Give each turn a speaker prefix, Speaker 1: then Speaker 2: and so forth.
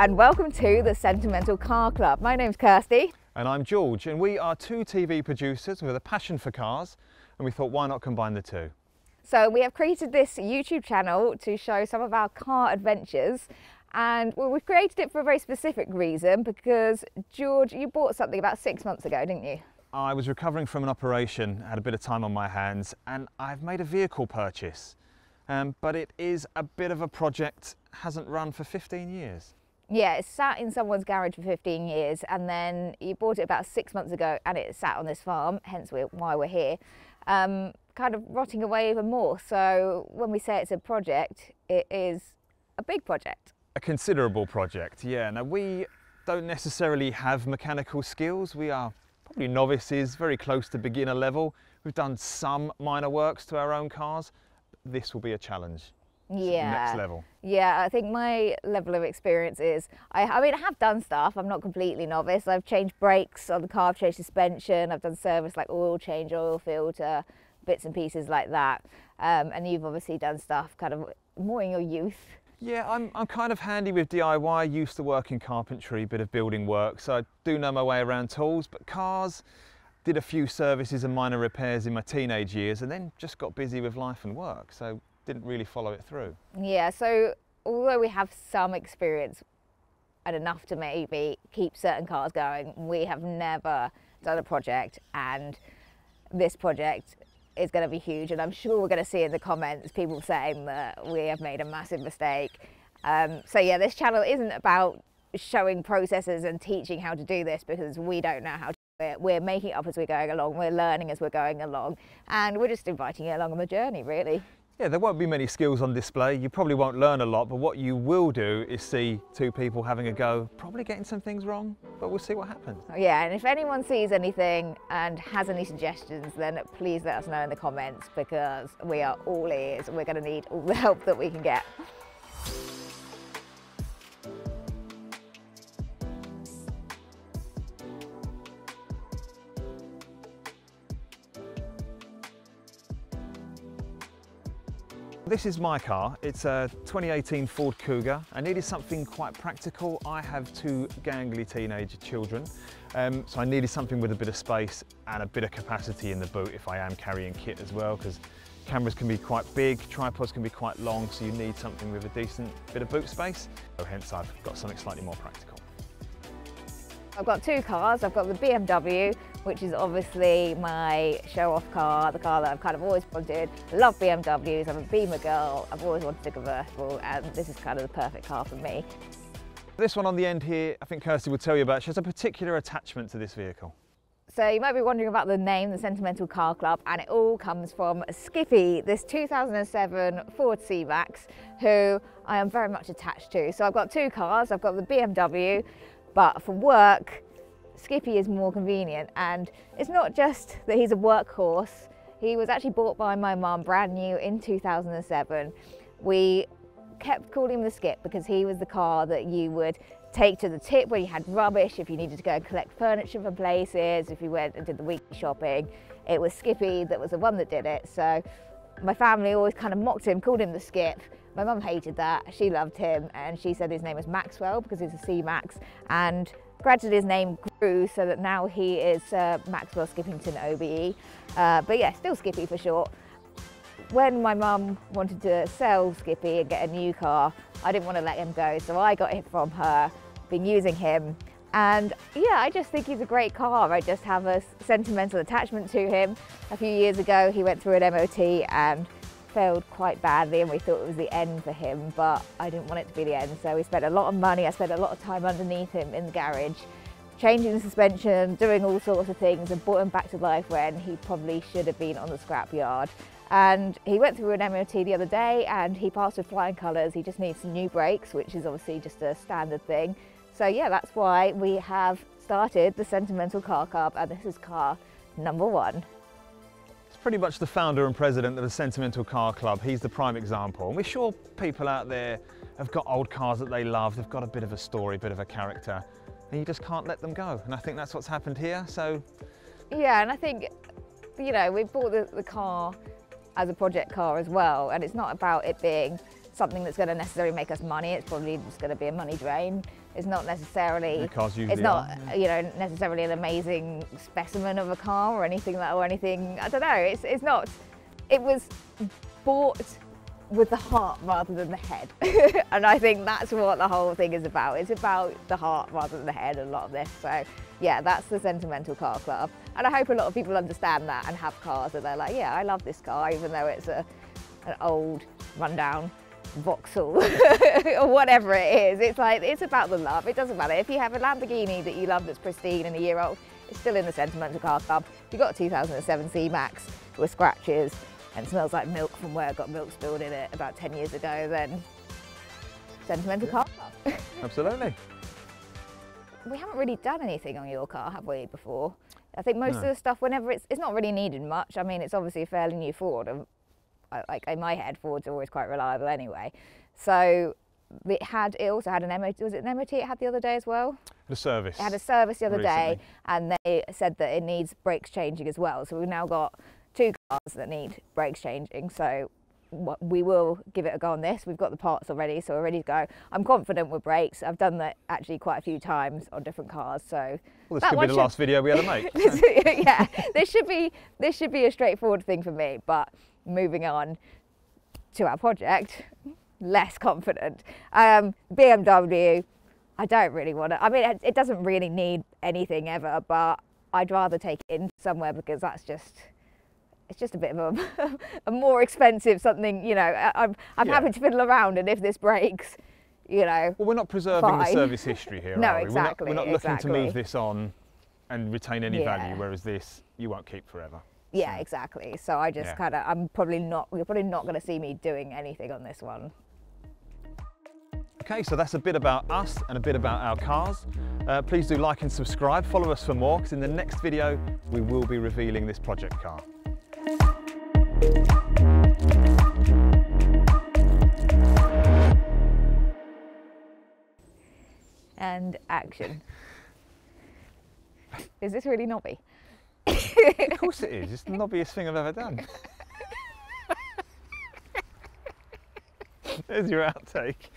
Speaker 1: and welcome to the Sentimental Car Club. My name's Kirsty.
Speaker 2: And I'm George, and we are two TV producers with a passion for cars, and we thought, why not combine the two?
Speaker 1: So we have created this YouTube channel to show some of our car adventures, and well, we've created it for a very specific reason because, George, you bought something about 6 months ago, didn't you?
Speaker 2: I was recovering from an operation, had a bit of time on my hands, and I've made a vehicle purchase. But it is a bit of a project, hasn't run for 15 years.
Speaker 1: Yeah, it's sat in someone's garage for 15 years, and then you bought it about 6 months ago and it sat on this farm, hence why we're here, kind of rotting away even more. So when we say it's a project, it is a big project.
Speaker 2: A considerable project, yeah. Now, we don't necessarily have mechanical skills. We are probably novices, very close to beginner level. We've done some minor works to our own cars. This will be a challenge.
Speaker 1: Yeah,
Speaker 2: next level.
Speaker 1: Yeah, I think my level of experience is, I mean, I have done stuff. I'm not completely novice. I've changed brakes on the car, I've changed suspension, I've done service like oil change, oil filter, bits and pieces like that. And you've obviously done stuff kind of more in your youth.
Speaker 2: Yeah, I'm kind of handy with DIY. Used to work in carpentry, bit of building work, so I do know my way around tools. But cars, did a few services and minor repairs in my teenage years, and then just got busy with life and work. So didn't really follow it through.
Speaker 1: Yeah, so although we have some experience and enough to maybe keep certain cars going, we have never done a project, and this project is going to be huge, and I'm sure we're going to see in the comments people saying that we have made a massive mistake. So yeah, this channel isn't about showing processes and teaching how to do this, because we don't know how to do it. We're making it up as we're going along, we're learning as we're going along, and we're just inviting you along on the journey, really.
Speaker 2: Yeah, there won't be many skills on display. You probably won't learn a lot, but what you will do is see two people having a go, probably getting some things wrong, but we'll see what happens.
Speaker 1: Yeah, and if anyone sees anything and has any suggestions, then please let us know in the comments, because we are all ears and we're going to need all the help that we can get.
Speaker 2: This is my car. It's a 2018 Ford Cougar. I needed something quite practical. I have two gangly teenage children, so I needed something with a bit of space and a bit of capacity in the boot if I am carrying kit as well, because cameras can be quite big, tripods can be quite long, so you need something with a decent bit of boot space. So hence I've got something slightly more practical.
Speaker 1: I've got two cars. I've got the BMW, which is obviously my show-off car, the car that I've kind of always wanted. I love BMWs, I'm a Beamer girl, I've always wanted a convertible, and this is kind of the perfect car for me.
Speaker 2: This one on the end here, I think Kirsty will tell you about. She has a particular attachment to this vehicle.
Speaker 1: So you might be wondering about the name, the Sentimental Car Club, and it all comes from Skippy, this 2007 Ford C-Max, who I am very much attached to. So I've got two cars. I've got the BMW, but for work, Skippy is more convenient. And it's not just that he's a workhorse. He was actually bought by my mum brand new in 2007. We kept calling him the Skip because he was the car that you would take to the tip when you had rubbish, if you needed to go and collect furniture from places, if you went and did the weekly shopping. It was Skippy that was the one that did it. So my family always kind of mocked him, called him the Skip. My mum hated that, she loved him, and she said his name was Maxwell because he's a C-Max, and gradually his name grew so that now he is Maxwell Skippington OBE, but yeah, still Skippy for short. When my mum wanted to sell Skippy and get a new car, I didn't want to let him go, so I got it from her, been using him, and yeah, I just think he's a great car. I just have a sentimental attachment to him. A few years ago he went through an MOT and failed quite badly, and we thought it was the end for him, but I didn't want it to be the end, so we spent a lot of money. I spent a lot of time underneath him in the garage, changing the suspension, doing all sorts of things, and brought him back to life when he probably should have been on the scrapyard. And he went through an MOT the other day and he passed with flying colours. He just needs some new brakes, which is obviously just a standard thing. So yeah, that's why we have started the Sentimental Car Club, and this is car number 1.
Speaker 2: Pretty much the founder and president of the Sentimental Car Club. He's the prime example. And we're sure people out there have got old cars that they love. They've got a bit of a story, a bit of a character, and you just can't let them go. And I think that's what's happened here. So
Speaker 1: yeah, and I think, you know, we bought the car as a project car as well, and it's not about it being something that's going to necessarily make us money. It's probably just going to be a money drain. It's not necessarily,
Speaker 2: The cars usually
Speaker 1: it's not,
Speaker 2: are, yeah.
Speaker 1: you know, necessarily an amazing specimen of a car or anything I don't know. It's not. It was bought with the heart rather than the head, and I think that's what the whole thing is about. It's about the heart rather than the head. A lot of this, so yeah, that's the Sentimental Car Club, and I hope a lot of people understand that and have cars that they're like, yeah, I love this car, even though it's an old, rundown Vauxhall or whatever it is. It's like, it's about the love. It doesn't matter if you have a Lamborghini that you love that's pristine and a year old, it's still in the Sentimental Car Club. If you've got a 2007 C-Max with scratches and smells like milk from where it got milk spilled in it about 10 years ago, then Sentimental Car Club.
Speaker 2: Absolutely.
Speaker 1: We haven't really done anything on your car, have we, before? I think most of the stuff, whenever it's not really needed much. I mean, it's obviously a fairly new Ford. Like in my head, Ford's always quite reliable anyway. So it also had an MOT. Was it an MOT it had the other day as well?
Speaker 2: The service.
Speaker 1: It had a service the other
Speaker 2: recently.
Speaker 1: day, and they said that it needs brakes changing as well. So we've now got 2 cars that need brakes changing. So we will give it a go on this. We've got the parts already, so we're ready to go. I'm confident with brakes. I've done that actually quite a few times on different cars. So
Speaker 2: Well, this could be the last video we ever make.
Speaker 1: yeah, this should be a straightforward thing for me. But moving on to our project, less confident. BMW, I don't really want to, I mean, it doesn't really need anything ever, but I'd rather take it in somewhere because it's just a bit of a more expensive something, you know. I'm happy to fiddle around, and if this breaks, you know.
Speaker 2: Well, we're not preserving the service history here,
Speaker 1: No,
Speaker 2: are we?
Speaker 1: exactly.
Speaker 2: We're not looking to move this on and retain any value, whereas this you won't keep forever.
Speaker 1: Yeah, exactly. So I just kind of, you're probably not going to see me doing anything on this one.
Speaker 2: Okay, so that's a bit about us and a bit about our cars. Please do like and subscribe, follow us for more, because in the next video we will be revealing this project car.
Speaker 1: And action. Is this really knobby?
Speaker 2: Of course it is, it's the knobbiest thing I've ever done. There's your outtake.